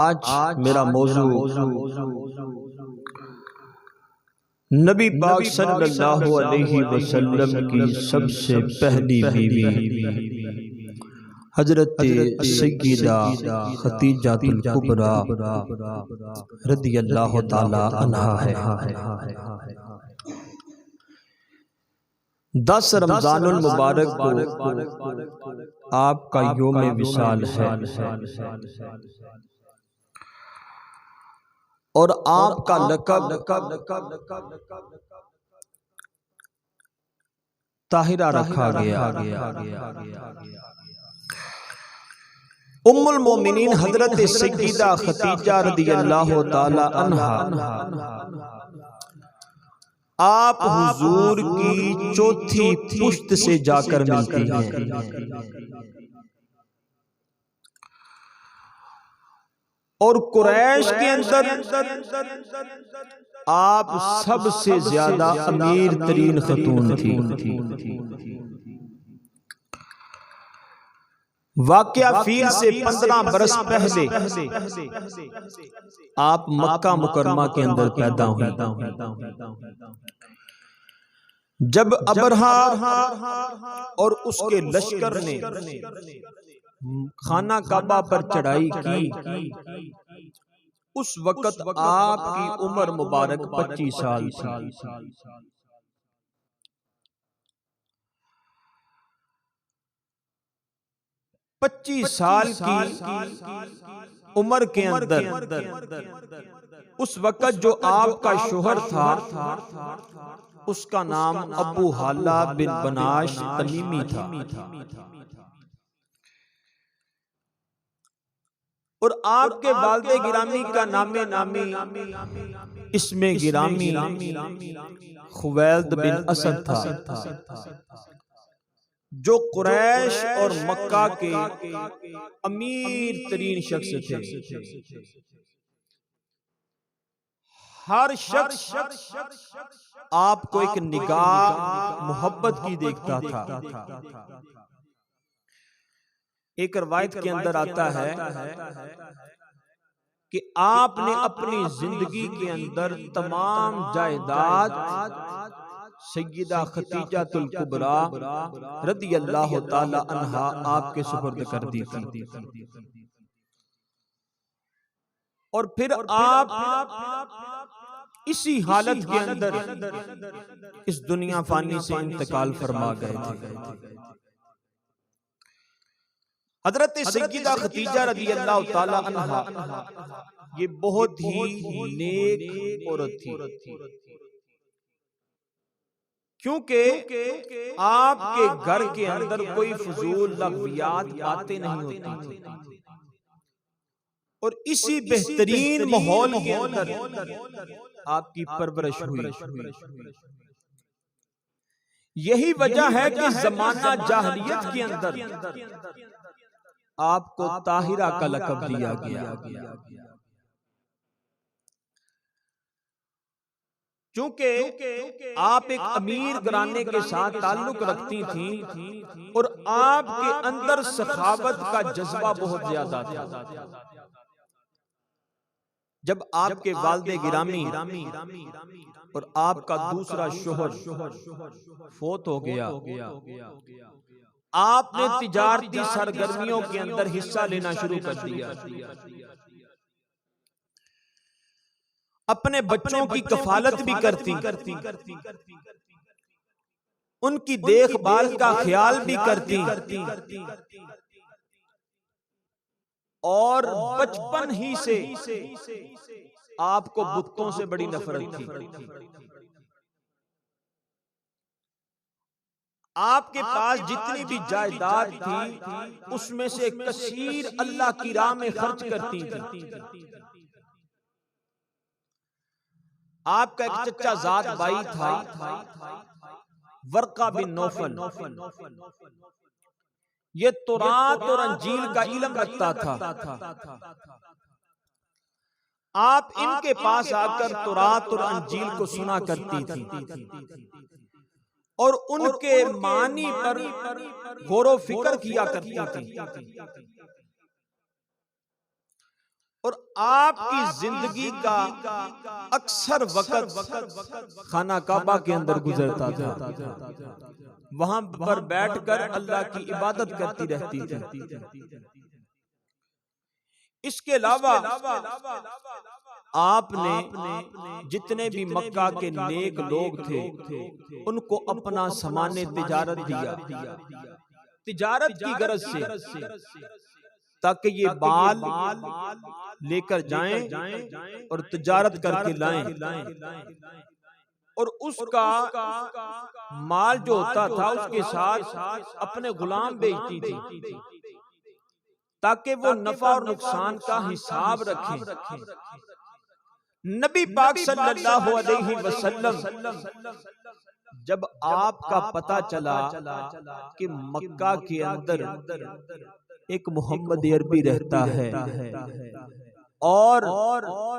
आज मेरा मौजू नबी पाक सल्लल्लाहु अलैहि वसल्लम की सबसे पहली बीवी हजरत सय्यदा खतीजातुल कुबरा रदियल्लाहु ताला अन्हा है। 10 रमजानुल मुबारक को आपका यौम विसाल है और आपका लक़ब ताहिरा रखा गया। उम्मुल मोमिनीन हजरत सय्यदा खतीजा रदियल्लाहु ताला अन्हा आप हुजूर की चौथी पुश्त से जाकर मिलती हैं और कुरैश के अंदर आप सबसे ज्यादा अमीर तरीन खतून थी। वाक़या फील से 15 बरस पहले आप मक्का मुकरमा के अंदर पैदा हुई। जब अबरहा और उसके लश्कर ने खाना काबा पर चढ़ाई की, उस वक्त आपकी उम्र मुबारक 25 साल थी। पच्चीस साल की उम्र के अंदर उस वक्त जो आपका शोहर था उसका नाम अबू हाला बिन बनाश तमीमी था और आपके वालिद गिरामी का नामी इसमें गिरामी खुवैल्द बिन असद था जो कुरैश और मक्का के अमीर तरीन शख्स थे। हर शख्स आपको एक निगाह मोहब्बत की देखता था। एक रवायत के अंदर आता है कि आपने अपनी जिंदगी के अंदर तमाम जायदाद सय्यदा खतीजातुल कुबरा रदियल्लाहु ताला अन्हा आपके सुपुर्द कर दी थी और फिर आप इसी हालत के अंदर इस दुनिया फानी से इंतकाल फरमा गए थे। हजरत सय्यदा खतीजा रदियल्लाहु ताला अन्हा ये बहुत ही नेक औरत थी, क्योंकि आपके घर के अंदर कोई फजूल लग़वियात बातें नहीं होती थी और इसी बेहतरीन माहौल के अंदर आपकी परवरिश हुई। यही वजह है कि ज़माना जाहिलियत के अंदर आपको ताहिरा का लक़ब दिया गया, क्योंकि आप एक अमीर घराने के साथ ताल्लुक रखती थी और आपके अंदर सखावत का जज्बा बहुत ज्यादा था। जब आपके वालिद गिरामी और आपका दूसरा शोहर फोत हो गया, आपने तिजारती सरगर्मियों के अंदर हिस्सा लेना शुरू कर दिया। अपने बच्चों की कफालत भी करती, उनकी देखभाल का ख्याल भी करती और बचपन ही से आपको बुतों से बड़ी नफरत थी। आपके पास जितनी भी जायदाद थी उसमें से कसीर अल्लाह की राह में खर्च करती थी। आपका एक चचा जात भाई था वर्का बिन नौफल, ये तौरात और अंजील का इल्म रखता था। आप इनके पास आकर तौरात और अंजील को सुना करती थी और उनके मानी पर गौर व फिक्र किया करती थी। और आपकी जिंदगी का अक्सर वक्त खाना काबा के अंदर गुजरता था, वहां पर बैठकर अल्लाह की इबादत करती रहती थी। इसके अलावा आपने जितने भी मक्का के नेक लोग थे उनको अपना सामान्य तिजारत दिया, तिजारत की गरज से, ताकि ये बाल लेकर जाएं और तिजारत करके लाएं, और उसका माल जो होता था उसके साथ अपने गुलाम बेचती थी, ताकि वो नफा और नुकसान का हिसाब रखें। नबी पाक सल्लल्लाहु अलैहि वसल्लम जब आपका पता चला कि मक्का के अंदर एक मोहम्मद अरबी रहता है और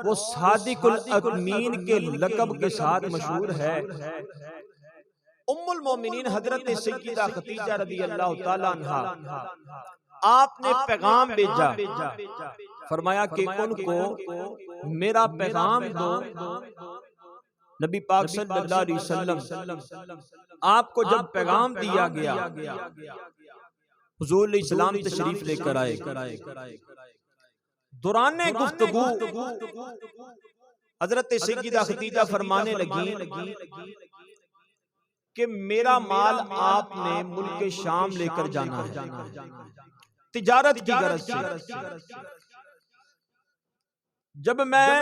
वो सादिकुल अमीन के लक़ब के साथ मशहूर है, उम्मुल मोमिनीन हजरत सय्यदा खदीजा रज़ियल्लाहु ताला अन्हा, आपने पैगाम भेजा, फरमाया कि उनको मेरा पैगाम दो। नबी पाक सल्लल्लाहु अलैहि वसल्लम आपको जब पैगाम दिया गया, हुजूर अलैहिस्सलाम तशरीफ लेकर आए। दौराने गुफ्तगू हजरत सय्यदा खदीजा फरमाने लगी कि मेरा माल आपने मुल्क शाम लेकर जाना है, तिजारत की गरज से। जब मैं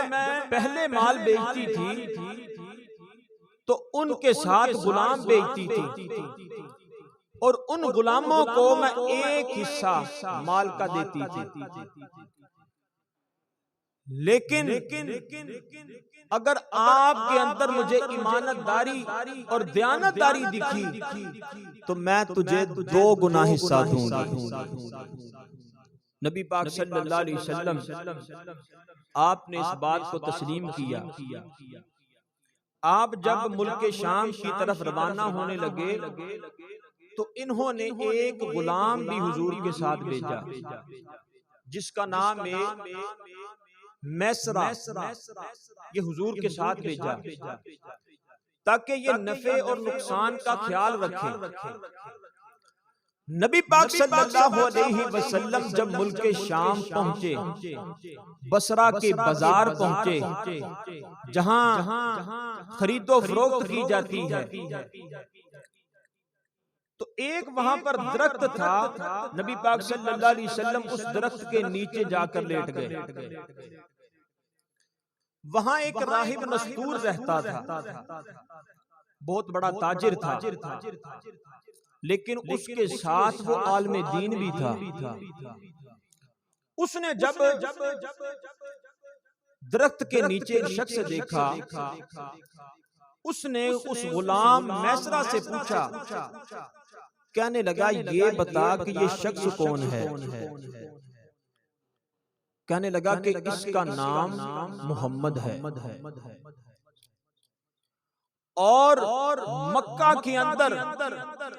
पहले माल बेचती थी तो उनके साथ गुलाम बेचती थी, और उन गुलामों को मैं एक हिस्सा माल का देती थी। लेकिन अगर आपके अंदर मुझे ईमानदारी और दयानतदारी दिखी तो मैं तुझे 2 गुना हिस्सा दूंगी। नबी पाक सल्लल्लाहु अलैहि वसल्लम आपने इस बात को तस्लीम किया। आप जब मुल्क शाम की तरफ रवाना होने लगे तो इन्होंने एक गुलाम भी हुजूर के साथ भेजा, जिसका नाम है मैसरा। ये हुजूर के साथ भेजा ताकि ये नफे और नुकसान का ख्याल रखे। नबी पाक सल्लल्लाहु अलैहि वसल्लम जब मुल्क शाम पहुंचे, बसरा के बाजार पहुंचे जहां खरीदो फरोख्त की जाती है, तो एक वहां पर दरख्त था। नबी पाक सल्लल्लाहु अलैहि वसल्लम उस दरख्त के नीचे जाकर लेट गए। वहां एक राहिब नस्तूर रहता था, बहुत बड़ा ताजिर था, लेकिन उसके साथ वो आलमे दीन भी था। उसने जब दरख्त के नीचे एक शख्स देखा, उसने उस गुलाम मैसरा से पूछा, कहने लगा ये बता कि ये शख्स कौन है। कहने लगा कि इसका नाम मोहम्मद है, और मक्का के अंदर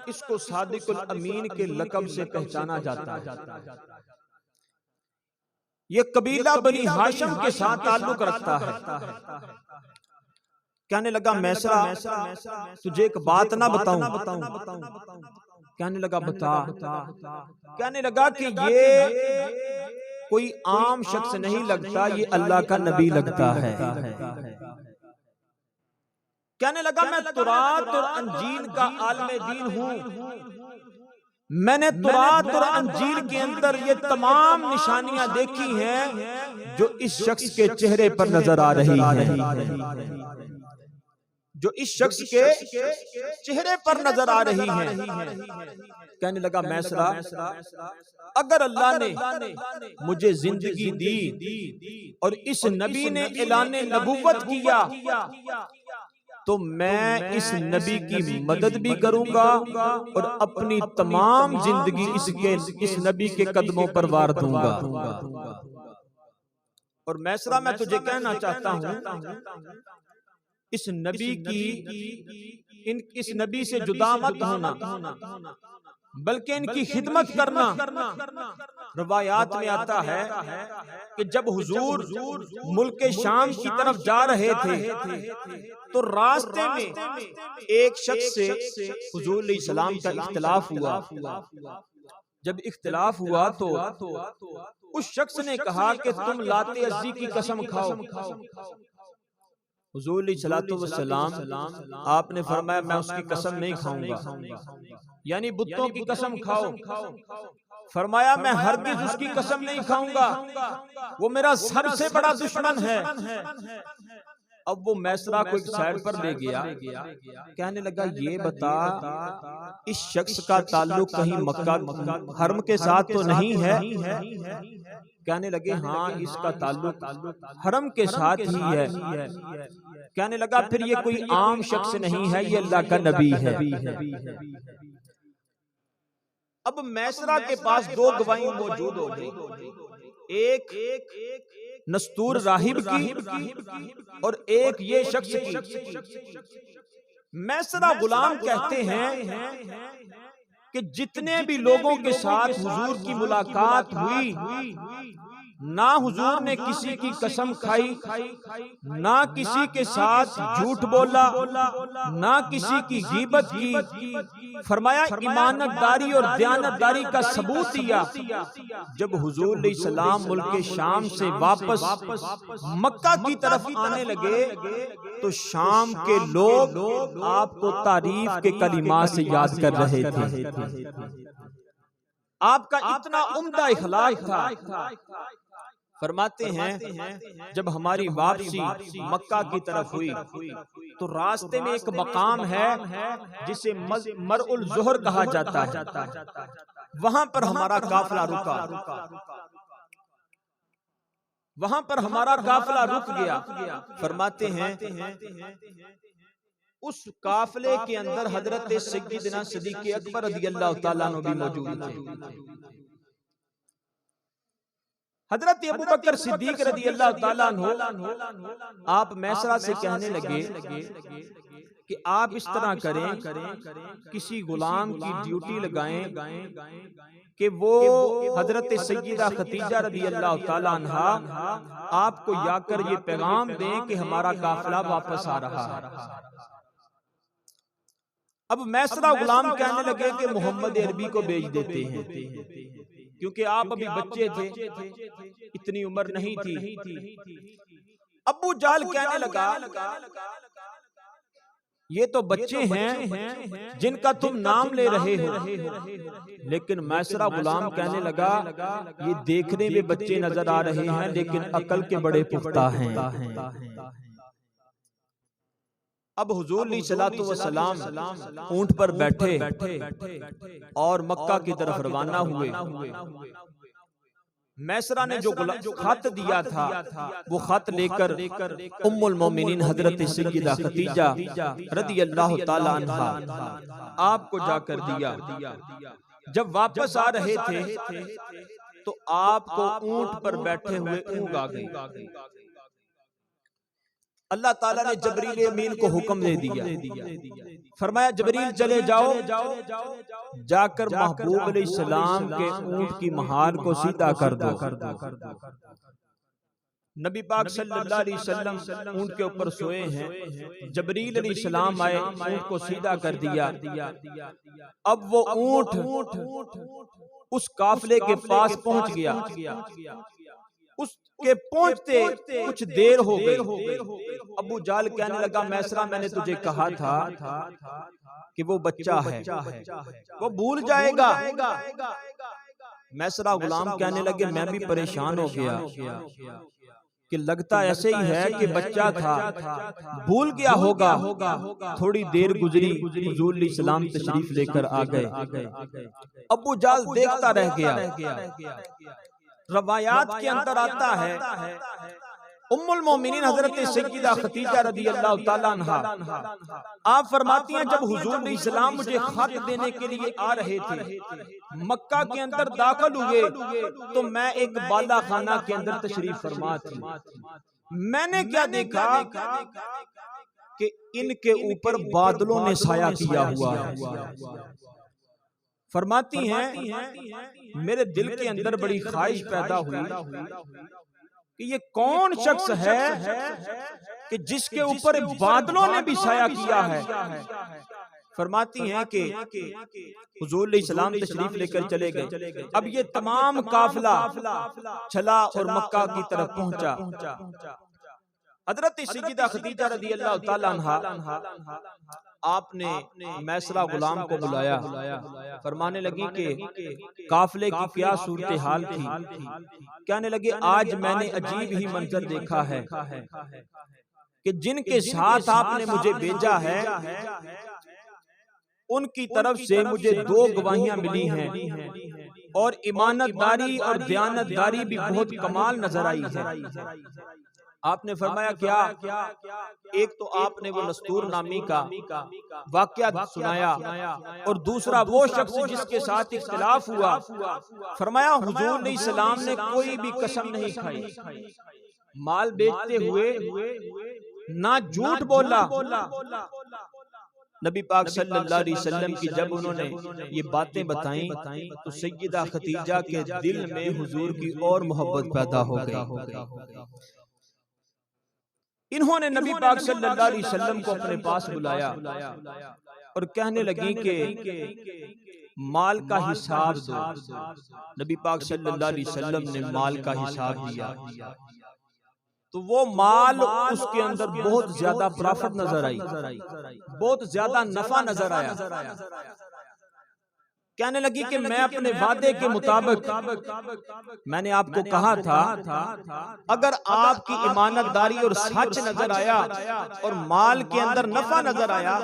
इसको सादिकुल अमीन के लक़ब से पहचाना जाता है। ये कबीला बनी हाशिम के साथ ताल्लुक रखता है। कहने लगा मैसरा, तुझे एक बात ना बताऊं? कहने लगा बता। कहने लगा कि ये कोई आम शख्स नहीं लगता, ये अल्लाह का नबी लगता है। कहने लगा मैं तुरात और अंजील का आलमे दीन हूं, मैंने तुरात और अंजील के अंदर ये तमाम निशानियां देखी हैं जो इस शख्स के चेहरे पर नजर आ रही हैं, जो इस शख्स के चेहरे पर नजर आ रही हैं। कहने लगा मैसरा, अगर अल्लाह ने मुझे जिंदगी दी और इस नबी ने ऐलान नबुव्वत किया तो मैं इस नबी की मदद भी करूंगा और अपनी तमाम जिंदगी इस नबी के कदमों पर वार दूंगा। और मैसरा, मैं तुझे कहना चाहता हूं, इस नबी की इस नबी से जुदा मत होना, बल्कि इनकी खिदमत करना। रवायात में आता है कि जब हुजूर मुल्क शाम की तरफ जा रहे थे तो रास्ते में एक शख्स से हुजूर अलैहिस्सलाम का इख्तिलाफ हुआ। जब इख्तिलाफ हुआ तो उस शख्स ने कहा कि तुम लाते अज़्ज़ी की कसम खाओ। हुजूर अलैहिस्सलाम आपने फरमाया मैं उसकी कसम नहीं खाऊंगा, यानी बुतों की कसम खाओ। फरमाया मैं हरगिज उसकी कसम नहीं खाऊंगा, वो मेरा सबसे बड़ा दुश्मन है। अब वो मैसरा को एक साइड पर ले गया, कहने लगा ये बता इस शख्स का ताल्लुक कहीं मक्का हरम के साथ तो नहीं है? कहने लगे हाँ इसका ताल्लुक हरम के साथ ही है। कहने लगा फिर ये कोई आम शख्स नहीं है, ये अल्लाह का नबी है। अब मैसरा के पास दो गवाही मौजूद हो गई, एक नस्तूर राहिब की और एक ये शख्स की। मैसरा गुलाम कहते हैं कि जितने भी लोगों के साथ हुजूर की मुलाकात हुई, ना हुजूर ने किसी की कसम खाई, ना किसी के साथ झूठ बोला, ना किसी की गीबत की। फरमाया ईमानदारी और दयानतदारी का सबूत दिया। जब हुजूर अलैहिस्सलाम मुल्क शाम से वापस मक्का की तरफ आने लगे तो शाम के लोग आपको तारीफ के कलिमा से याद कर रहे थे। आपका इतना उम्दा इखलाक था। फरमाते हैं जब हमारी वापसी मक्का की तरफ हुई तो रास्ते में एक मकाम है जिसे मरउल ज़ुहर कहा जाता है, वहां पर हमारा काफिला रुका। वहां पर हमारा काफिला रुक गया। फरमाते हैं उस काफिले के अंदर हजरत सय्यदना सिद्दीक़ अकबर रज़ियल्लाहु ताला अन्हु भी मौजूद थे। हजरत अबू बकर सिद्दीक रज़ियल्लाहु ताला अन्हु आप मैसरा से कहने लगे कि आप इस तरह करें, किसी गुलाम की ड्यूटी लगाएं कि वो हजरत सय्यदा खदीजा रज़ियल्लाहु ताला अन्हा आपको जाकर ये पैगाम दें कि हमारा काफिला वापस आ रहा है। अब मैसरा गुलाम कहने लगे कि मोहम्मद अरबी को भेज देते हैं, क्योंकि आप अभी बच्चे थे, इतनी उम्र नहीं थी। अबू जाल कहने लगा ये तो बच्चे हैं जिनका तुम नाम ले रहे हो, लेकिन मैसरा गुलाम कहने लगा ये देखने में बच्चे नजर आ रहे हैं लेकिन अकल के बड़े पुख्ता हैं। अब हुजूर सल्लल्लाहु अलैहि वसल्लम ऊंट पर बैठे और मक्का की तरफ रवाना हुए। मैसरा ने जो खत दिया था वो खत लेकर उम्मुल मोमिनीन हजरत सय्यदा खदीजा रज़ियल्लाहु ताला अन्हा आपको जाकर दिया। जब वापस आ रहे थे तो आपको ऊंट पर बैठे हुए ऊँग आ गई। अल्लाह ताला ने जबरील अमीन को हुक्म दे दिया, फरमाया जबरील चले जाओ, जाकर महबूब अलैहिस्सलाम के ऊंट की महार को सीधा कर दो। नबी पाक सल्लल्लाहु अलैहि वसल्लम ऊंट के ऊपर सोए हैं, जबरील अलैहिस्सलाम आए, ऊंट को सीधा कर दिया। अब वो ऊंट उस काफिले के पास पहुंच गया। उसके पहुंचते कुछ देर हो गई। अबू जाल कहने लगा मैसरा मैंने तुझे कहा था कि वो बच्चा है, वो भूल जाएगा। मैसरा गुलाम कहने लगे मैं भी परेशान हो गया कि लगता ऐसे ही है कि बच्चा था, भूल गया होगा। थोड़ी देर गुजरी, हुजूर अलैहिस्सलाम तशरीफ लेकर आ गए। अबू जाल देखता रह गया। रवायात के अंदर आता है उम्मुल मोमिनीन हजरत सय्यदा खदीजा रज़ियल्लाहु ताला अन्हा आप फरमाती हैं जब हुजूर अलैहिस्सलाम मुझे खत देने के लिए आ रहे थे, मक्का के अंदर दाखिल हुए तो मैं एक बाला खाना के अंदर तशरीफ फरमा थी। मैंने क्या देखा कि इनके ऊपर बादलों ने साया किया हुआ है। फरमाती हैं मेरे दिल के अंदर बड़ी ख्वाहिश पैदा हुई कि ये कौन शख्स है कि जिसके ऊपर बादलों ने भी साया किया है। फरमाती हैं कि हुजूर सलाम तशरीफ लेकर चले गए। अब ये तमाम काफिला चला और मक्का की तरफ पहुंचा। हजरत सय्यदा खदीजा रज़ियल्लाहु ताला अन्हा आपने मैसरा गुलाम को बुलाया। फरमाने लगी कि काफिले की क्या सूरत हाल थी। कहने लगे आज मैंने अजीब ही मंजर देखा है कि जिनके साथ आपने मुझे भेजा है उनकी तरफ से मुझे दो गवाहियां मिली हैं और ईमानतदारी और दयानतदारी भी बहुत कमाल नजर आई है। आपने फरमाया क्या? एक तो आपने वो नस्तूर नामी का वाकया सुनाया और दूसरा वो शख्स जिसके साथ इख्तिलाफ हुआ। फरमाया हुजूर सलाम ने कोई भी कसम नहीं खाई, माल बेचते हुए ना झूठ बोला। नबी पाक सल्लल्लाहु अलैहि वसल्लम की जब उन्होंने ये बातें बताई तो सय्यदा खदीजा के दिल में हुजूर की और मोहब्बत पैदा हो गई। इन्होंने नबी पाक सल्लल्लाहु अलैहि वसल्लम को अपने पास बुलाया और कहने लगी कि माल का हिसाब दो। नबी पाक सल्लल्लाहु अलैहि वसल्लम ने माल का हिसाब दिया तो वो माल उसके अंदर बहुत ज्यादा प्रॉफिट नजर आई, बहुत ज्यादा नफा नजर आया। कहने लगी कि मैं अपने वादे के मुताबिक, मैंने आपको कहा था अगर आपकी ईमानतदारी और सच नजर आया और माल के अंदर नफा नजर आया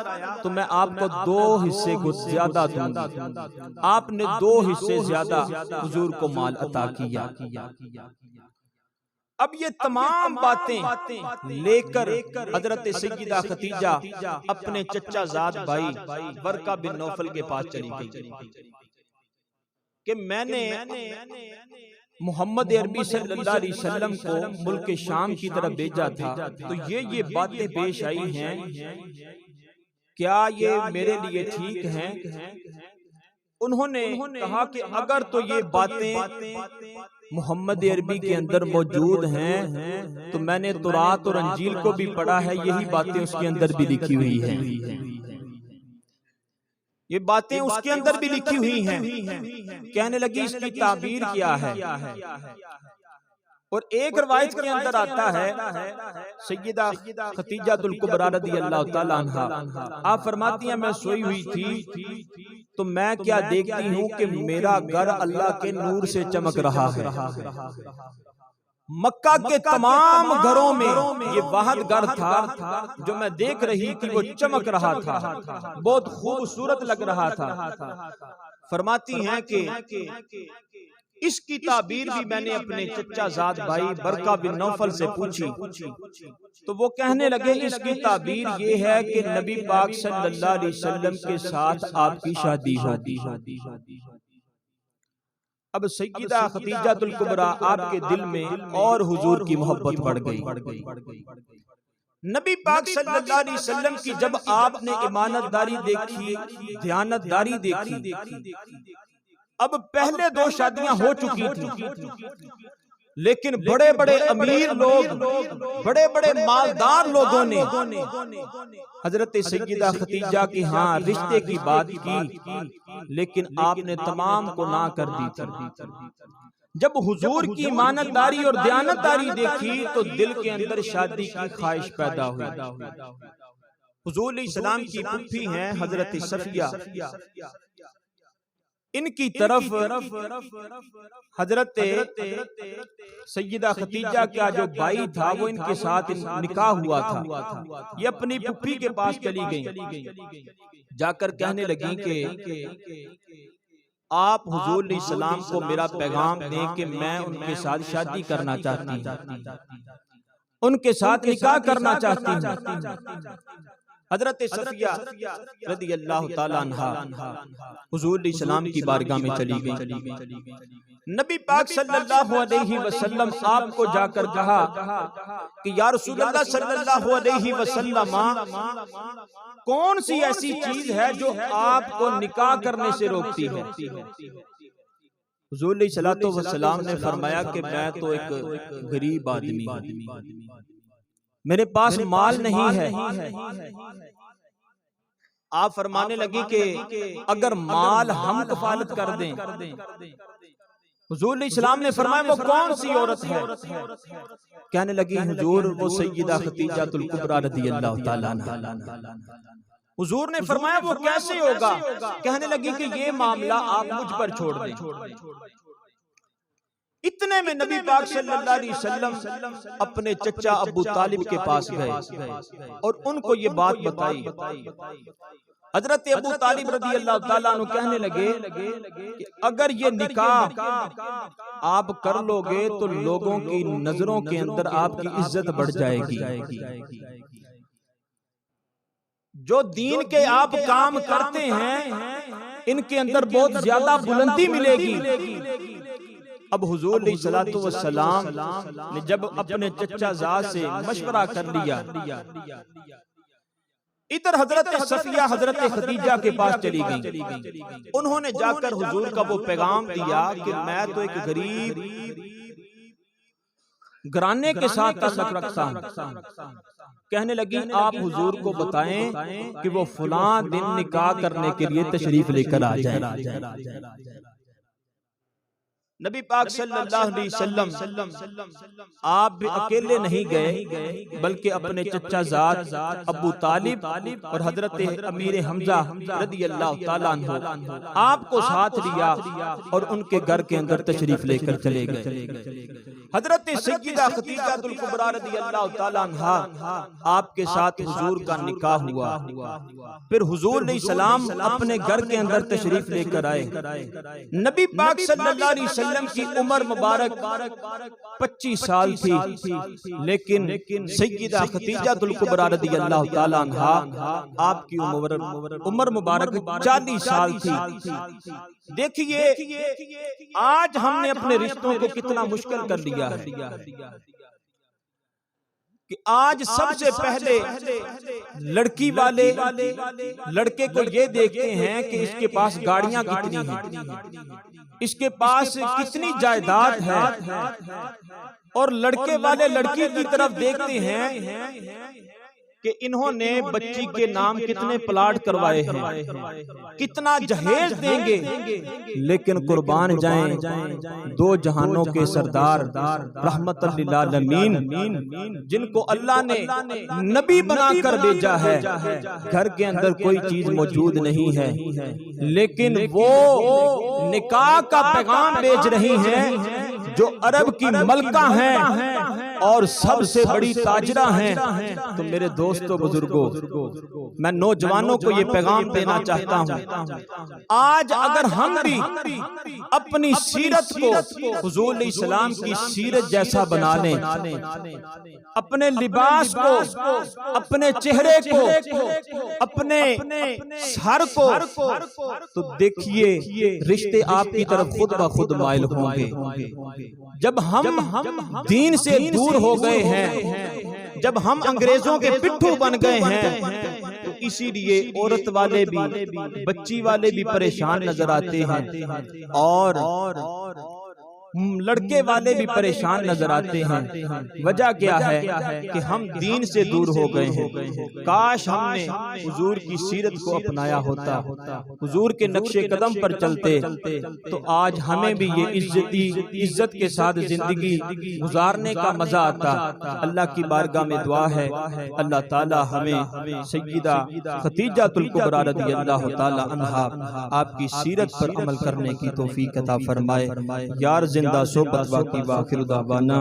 तो मैं आपको 2 हिस्से को ज्यादा दूंगी। आपने 2 हिस्से ज्यादा हुजूर को माल अता किया। अब ये तमाम बातें लेकर हजरत सय्यदा खदीजा अपने चचा जाद भाई बरका बिन नौफल के पास चली गई कि मैंने मोहम्मद अरबी सल्लल्लाहु अलैहि वसल्लम को मुल्क शाम की तरफ भेजा था तो ये बातें पेश आई हैं, क्या ये मेरे लिए ठीक हैं? उन्होंने कहा कि अगर तो ये बातें मोहम्मद अरबी के अंदर मौजूद हैं तो मैंने तौरात और अंजील को भी पढ़ा है, यही बातें उसके अंदर भी लिखी हुई हैं। ये बातें उसके अंदर भी लिखी हुई हैं। कहने लगी इसकी ताबीर क्या है? और एक रवायत के अंदर आता है सय्यदा खदीजातुल कुबरा रज़ियल्लाहु ताला अन्हा आप फरमाती हैं मैं सोई हुई थी तो मैं क्या देखती हूँ कि मेरा घर अल्लाह के नूर से चमक रहा है। मक्का के तमाम घरों में ये वाहिद घर था जो मैं देख रही थी, वो चमक रहा था, बहुत खूबसूरत लग रहा था। फरमाती हैं कि इसकी ताबीर भी मैंने अपने चचा जाद भाई बरका बिन नौफल से पूछी तो वो कहने लगे इसकी ताबीर ये है कि नबी पाक सल्लल्लाहु अलैहि वसल्लम के साथ आपकी शादी होगी। अब सय्यदा खदीजातुल कुबरा आपके दिल में और हुजूर की मोहब्बत बढ़ गई। नबी पाक सल्लल्लाहु अलैहि वसल्लम की जब आपने ईमानतदारी देखी, दयानतदारी देखी, अब पहले 2 शादियां हो चुकी थी लेकिन बड़े बड़े अमीर लोग, बड़े बड़े मालदार लोगों ने हजरत सय्यदा खदीजा की रिश्ते की बात की लेकिन आपने तमाम को ना कर दी थी। जब हुजूर की ईमानतदारी और दयानतदारी देखी तो दिल के अंदर शादी की ख्वाहिश पैदा हुई। हुजूर सलाम की फूफी हैं हजरत सफिया, इनकी तरफ हजरत सय्यदा खदीजा का जो भाई था वो इनके साथ निकाह हुआ था। ये अपनी फूफी के पास चली गई, जाकर कहने लगी कि आप हुजूर सलाम को मेरा पैगाम दें कि मैं उनके साथ शादी करना चाहती हूँ, उनके साथ निकाह करना चाहती हूँ। हजरत सफिया रदी अल्लाह ताला अन्हा हुजूर सलाम की बारगाह में चली गई। नबी पाक सल्लल्लाहु अलैहि वसल्लम आपको जाकर कहा कि या रसूलल्लाह सल्लल्लाहु अलैहि वसल्लम, कौन सी ऐसी चीज है जो आपको निकाह करने से रोकती है? हुजूर सल्लल्लाहु अलैहि वसल्लम ने फरमाया कि मैं तो एक गरीब आदमी हूं, मेरे पास माल नहीं है। आप फरमाने लगे कि अगर माल हम कफालत कर दें। हुजूर इस्लाम ने फरमाया वो कौन सी औरत है? कहने लगी हुजूर वो सैयदा खदीजातुल कुबरा रज़ियल्लाहु ताला अन्हा। हुजूर ने फरमाया वो कैसे होगा? कहने लगी कि ये मामला आप मुझ पर छोड़ दें। इतने में नबी पाक सल्लल्लाहु अलैहि वसल्लम अपने चचा अबू तालिब के पास गए और उनको ये बात बताई। हजरत अबू तालिब रज़ियल्लाहु ताला अन्हु कहने लगे कि अगर ये निकाह आप कर लोगे तो लोगों की नजरों के अंदर आपकी इज्जत बढ़ जाएगी। जो दीन के आप काम करते हैं इनके अंदर बहुत ज्यादा बुलंदी मिलेगी। अब हुजूर सल्लल्लाहु अलैहि वसल्लम ने जब अपने चचा जाद से मशवरा कर लिया, इधर हजरत सफिया हजरत खदीजा के पास चली गई। उन्होंने जाकर हुजूर का वो पैगाम दिया कि मैं तो एक गरीब घराने के साथ ताल्लुक रखता हूं। कहने लगी आप हुजूर को बताएं कि वो फलां दिन निकाह करने के लिए तशरीफ लेकर आ जाए। नबी पाक सल्लल्लाहु अलैहि वसल्लम आप भी अकेले नहीं गए बल्कि अपने चचा जाद अबू तालिब और हजरत अमीर हमजा रज़ियल्लाहु ताला अन्हु आपको साथ लिया और उनके घर के अंदर तशरीफ लेकर चले गए। हजरत सैयदा खदीजातुल कुबरा रज़ियल्लाहु ताला अन्हा आपके साथ हुजूर का निकाह हुआ। फिर हुजूर ने सलाम अपने घर के अंदर तशरीफ लेकर आए। नबी पाक सल्लल्लाहु अलैहि वसल्लम की उम्र मुबारक 25 साल थी, लेकिन सैयदा खदीजातुल कुबरा रज़ियल्लाहु ताला अन्हा आपकी उम्र मुबारक 40 साल थी। देखिए आज हमने अपने रिश्तों को कितना मुश्किल कर लिया है कि आज सबसे पहले लड़की वाले लड़के को ये देखते हैं कि इसके पास गाड़ियां कितनी हैं, इसके पास कितनी जायदाद है, और लड़के वाले लड़की की तरफ देखते हैं कि इन्होंने बच्ची के नाम कितने प्लाट करवाए हैं, कितना जहेज देंगे। लेकिन कुर्बान जाएं दो जहानों के सरदार रहमतुल लिल आलमीन जिनको अल्लाह ने नबी बनाकर भेजा है, घर के अंदर कोई चीज मौजूद नहीं है, लेकिन वो निकाह का पैगाम भेज रही हैं जो अरब की मलका हैं और सबसे बड़ी ताजरा हैं। तो मेरे दोस्तों बुजुर्गों, मैं नौजवानों को ये पैगाम देना चाहता हूँ, आज अगर हम भी अपनी सीरत को हुजूर सलाम की सीरत जैसा बना लें, अपने लिबास को, अपने चेहरे को, अपने सर को, तो देखिए रिश्ते आपकी तरफ खुद ब खुद माइल होंगे। जब हम दीन से दूर हो गए हैं, जब हम अंग्रेजों के पिट्ठू बन गए हैं, तो इसीलिए औरत वाले भी बच्ची वाले भी परेशान नजर आते हैं और लड़के वाले भी परेशान नजर आते हैं। वजह क्या है कि हम दीन से दूर हो गए हैं। काश हमने हुजूर की सीरत को अपनाया होता, हुजूर के नक्शे कदम पर चलते, तो आज हमें भी ये इज्जत के साथ जिंदगी गुजारने का मजा आता। अल्लाह की बारगाह में दुआ है अल्लाह ताला हमें सय्यदा खदीजातुल कुबरा रज़ियल्लाहु ताला अन्हा आपकी सीरत पर अमल करने की तौफीक अता फरमाए। यार जिंदा सोबत बाकी वाखिर दावाना